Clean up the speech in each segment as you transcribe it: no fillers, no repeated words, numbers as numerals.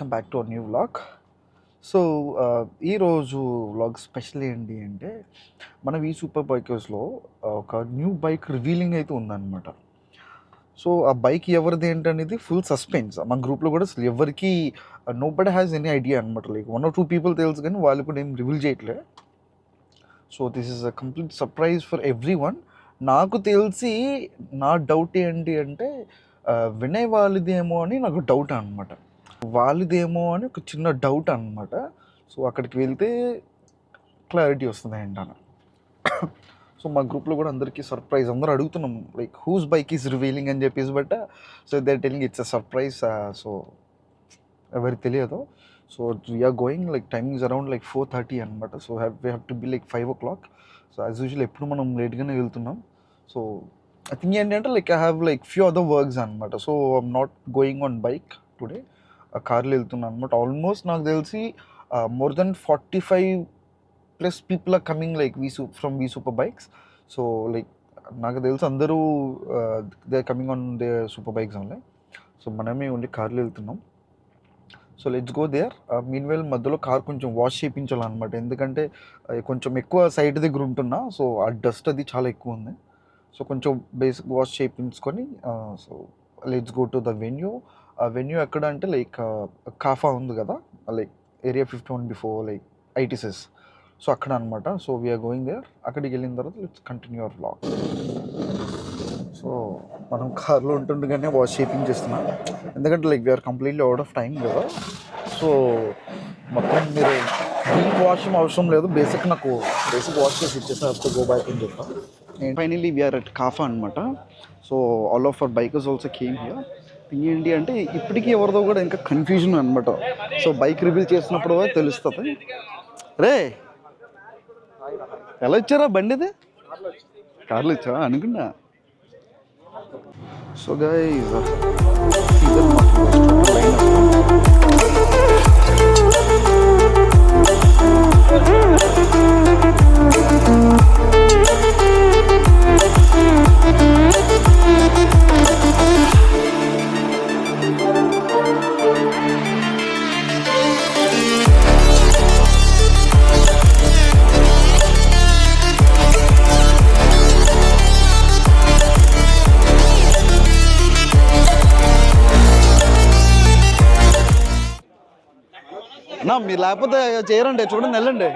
Welcome back to our new vlog. So ఈరోజు vlog special ఏంటి అంటే మన వీ సూపర్ బైకర్స్లో ఒక న్యూ బైక్ రివీలింగ్ అయితే ఉందన్నమాట. సో ఆ బైక్ ఎవరిది ఏంటనేది ఫుల్ సస్పెన్స్. మా గ్రూప్లో కూడా అసలు ఎవరికి nobody has any idea అనమాట. లైక్ 1 or 2 పీపుల్ తెలుసు కానీ వాళ్ళు కూడా ఏం రివీల్ చేయట్లే. So this is a complete surprise for everyone. నాకు తెలిసి నా డౌట్ ఏంటి అంటే వినయ్ వాళ్ళదేమో అని నాకు డౌట్ అనమాట. వాళ్ళదేమో అని ఒక చిన్న డౌట్ అనమాట. సో అక్కడికి వెళ్తే క్లారిటీ వస్తుంది ఏంటని. సో మా గ్రూప్లో కూడా అందరికీ సర్ప్రైజ్, అందరూ అడుగుతున్నాం like whose bike is revealing అని చెప్పేసి. But so they are telling it's a surprise. So ఎవరికి తెలియదు. So we're going like timings around like 4:30 అనమాట. So we have to be like 5 o'clock. So as usual ఎప్పుడు మనం లేట్గానే వెళ్తున్నాం. So I think ఏంటంటే like I have like few other works అనమాట. So I'm not going on bike today. కార్లో వెళ్తున్నాను అనమాట. ఆల్మోస్ట్ నాకు తెలిసి more than 45+ people are coming like from V super bikes. So like నాకు తెలిసి అందరూ they are coming on the super bikes only. So మనమే ఓన్లీ కార్లో వెళ్తున్నాం. So let's go there. Meanwhile మధ్యలో కార్ కొంచెం వాష్ చేయించాలన్నమాట. ఎందుకంటే కొంచెం ఎక్కువ సైడ్ దగ్గర ఉంటున్నా. సో ఆ డస్ట్ అది చాలా ఎక్కువ ఉంది. సో కొంచెం బేసిక్ వాష్ చేయించుకొని so let's go to the venue. ఆ వెన్యూ ఎక్కడ అంటే లైక్ కాఫా ఉంది కదా, లైక్ ఏరియా 51 బిఫోర్ లైక్ ఐటీసెస్. సో అక్కడ అనమాట. So we're going there. అక్కడికి వెళ్ళిన తర్వాత let's continue our vlog. So మనం కార్లో ఉంటుండగానే వాష్ చేస్తున్నాం. ఎందుకంటే like we're completely out of time కదా. సో మొత్తం మీరు డీప్ వాష్ అవసరం లేదు. బేసిక్ వాష్ చేసి ఇచ్చేసారు గో బ్యాక్ అని చెప్పా. And finally we're at Kafa అనమాట. So all of our bikers also came here. Thing ఏంటి అంటే ఇప్పటికీ ఎవరిదో కూడా ఇంకా కన్ఫ్యూజన్ అనమాట. సో బైక్ రివీల్ చేసినప్పుడు తెలుస్తుంది. రే ఎలా ఇచ్చారా బండిది? కార్లో ఇచ్చావా అనుకున్నా. సో గైస్ ఇదన్నమాట టోటల్ లైన్ అప్. నా మీరు లేకపోతే చేయరండి, చూడండి వెళ్ళండి.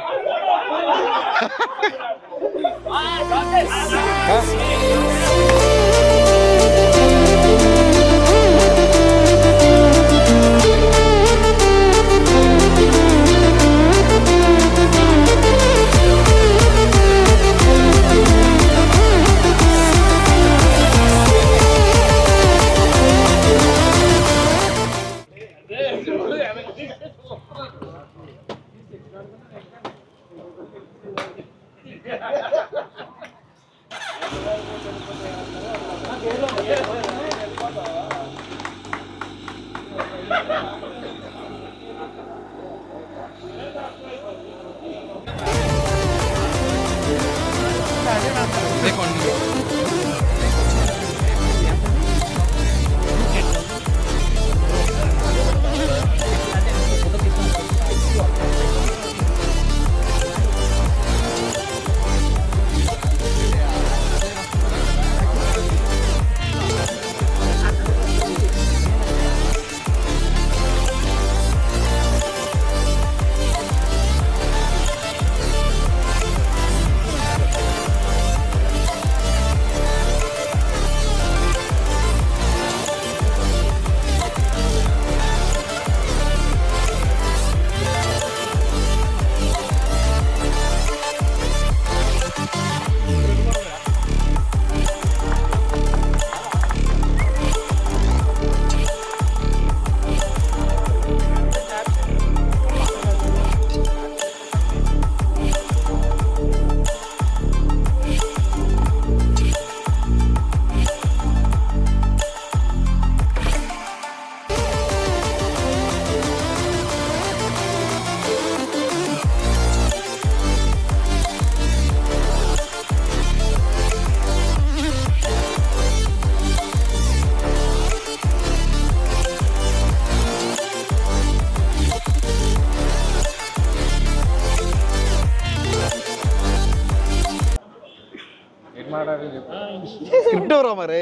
స్క్రిప్ట్ ఎవరా మరి?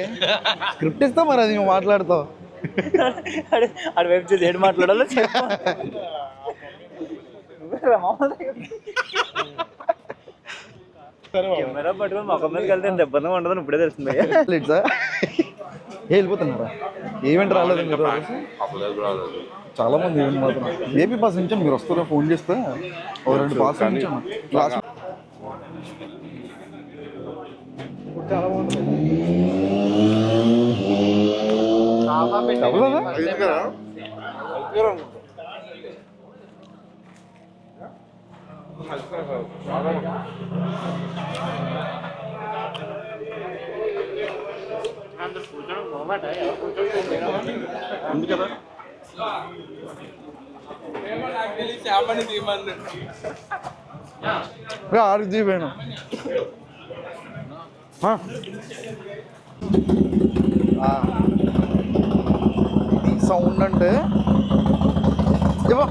స్క్రిప్ట్ ఇస్తా మరి, అది నువ్వు మాట్లాడతావు. అది వెబ్ చూసి ఏడు మాట్లాడాలో కెమెరా పట్టుకొని మొక్క మీదకి వెళ్తే ఎంత ఇబ్బందిగా ఉండదని ఇప్పుడే తెలుస్తుంది. వెళ్ళిపోతున్నారా? ఈవెంట్ రాలేదు మీరు? చాలా మంది ఈవెంట్ మాత్రం ఏపీ పాస్ నుంచి మీరు వస్తారా? ఫోన్ చేస్తే ఓ 2 పాస్ నుంచి క్లాస్ చాలా బాగుంటుంది. ఆరు పోయినా సౌండ్ అంటే ఇవ్వ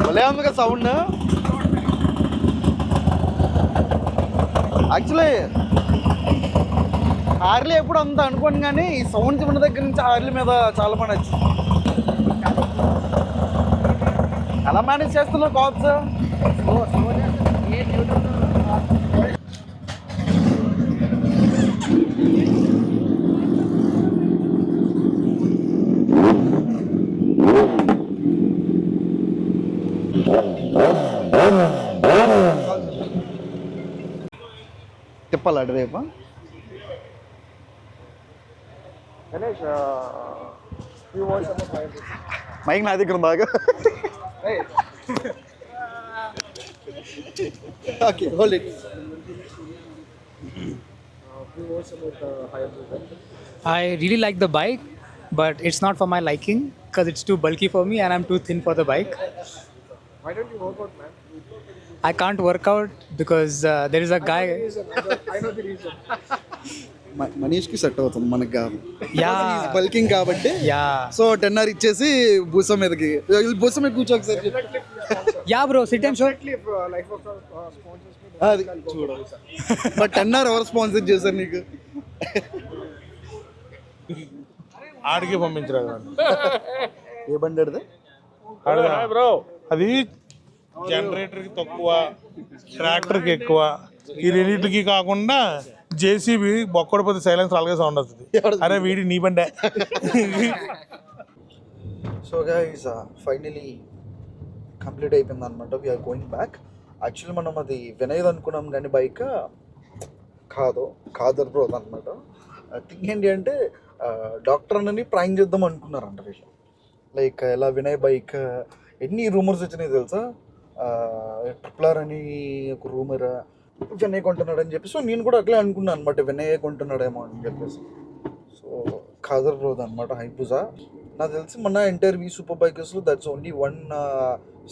భలే ఉంది కదా సౌండ్. యాక్చువల్లీ హార్లీ ఎప్పుడు అంత అనుకోను, కానీ ఈ సౌండ్స్ ఉన్న దగ్గర నుంచి హార్లీ మీద చాలా పని వచ్చింది. ఎలా మేనేజ్ చేస్తున్నావు కాప్స్? తిప్పాలి అటువైపు. మైక్ నా దగ్గర బాగా. Okay, hold it. I really like the bike, but it's not for my liking because it's too bulky for me and I'm too thin for the bike. Why don't you work out, man? I can't work out because there is a guy. I know the reason. మనీష్కి set అవుతుంది, మనకి కాదు. Yeah. Bulking కాబట్టి. Yeah. So 10 hours ఇచ్చేసి భూసం మీదకి, భూసం మీద కూర్చో ఒకసారి. Yeah, bro. Sit and show. If Life of sponsors me, అది చూడ. బట్ 10 hours ఎవరు స్పాన్సర్ చేశారు నీకు? ఆడికి పంపించరా ఏ బండి అడితే బ్రో? అది జనరేటర్కి తక్కువ, ట్రాక్టర్కి ఎక్కువ, ఈ రెండింటికి కాకుండా జేసీబీ బొక్కడిపోతే సైలెన్స్ అలాగే సౌండ్ వస్తుంది. అరే వీడి నీ బండే. సో గైస్ ఫైనలీ కంప్లీట్ అయిపోయింది అనమాట. We are going back. యాక్చువల్లీ మనం అది వినయ్ అనుకున్నాం కానీ బైక్ కాదర్ బ్రో అనమాట. థింగ్ ఏంటి అంటే డాక్టర్ అని ప్రాంక్ చేద్దాం అనుకున్నారంట వీళ్ళు. లైక్ ఎలా వినయ్ బైక్ ఎన్ని రూమర్స్ వచ్చినాయి తెలుసా? ట్రిపులర్ అని ఒక రూమర్, వినయ్ కొంటున్నాడు అని చెప్పి. సో నేను కూడా అట్లే అనుకున్నాను అనమాట, వినయ్ కొంటున్నాడేమో అని చెప్పేసి. సో ఖాదర్ బ్రో అనమాట హైబుజా. నాకు తెలిసి మన ఎంటైర్ వీ సూపర్ బైకర్స్లో that's only one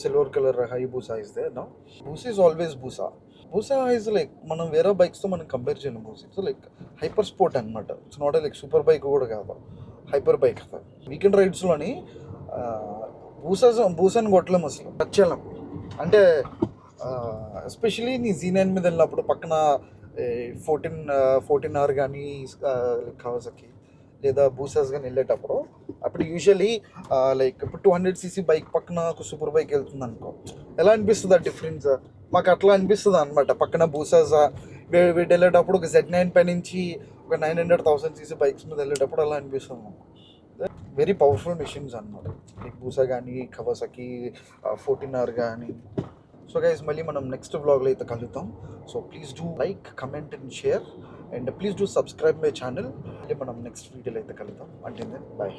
silver colour Hayabusa is there. No, Busa is always Busa. Busa is like మనం వేరే బైక్స్తో మనం కంపేర్ చేయలేం. Busa it's like hyper sport అనమాట. It's not like super bike కూడా కాదు, హైపర్ బైక్. వీకెండ్ రైడ్స్లోని బూసాని కొట్టలేం, అసలు టచ్ చేయలేం. అంటే ఎస్పెషలీ నీ Z9 మీద వెళ్ళినప్పుడు పక్కన 14R కానీ లైక్ కవాసాకి లేదా బూసాస్ కానీ వెళ్ళేటప్పుడు, అప్పుడు యూజువలీ లైక్ ఇప్పుడు 200cc బైక్ పక్కన ఒక సూపర్ బైక్ వెళ్తుంది అనుకో, ఎలా అనిపిస్తుంది ఆ డిఫరెన్స్? మాకు అట్లా అనిపిస్తుంది అనమాట. పక్కన బూసాస్ వీటి వెళ్ళేటప్పుడు ఒక Z9 పై నుంచి ఒక 900,000cc బైక్స్ మీద వెళ్ళేటప్పుడు అలా అనిపిస్తుంది. వెరీ పవర్ఫుల్ మెషిన్స్ అనమాట, లైక్ బూసా కానీ కవాసాకి 14R కానీ. సో గైస్ మళ్ళీ మనం నెక్స్ట్ వ్లాగ్లో అయితే కలుద్దాం. So please do like, comment and share, and please do subscribe my channel. మళ్ళీ మనం నెక్స్ట్ వీడియోలో అయితే కలుద్దాం. అంటే బాయ్.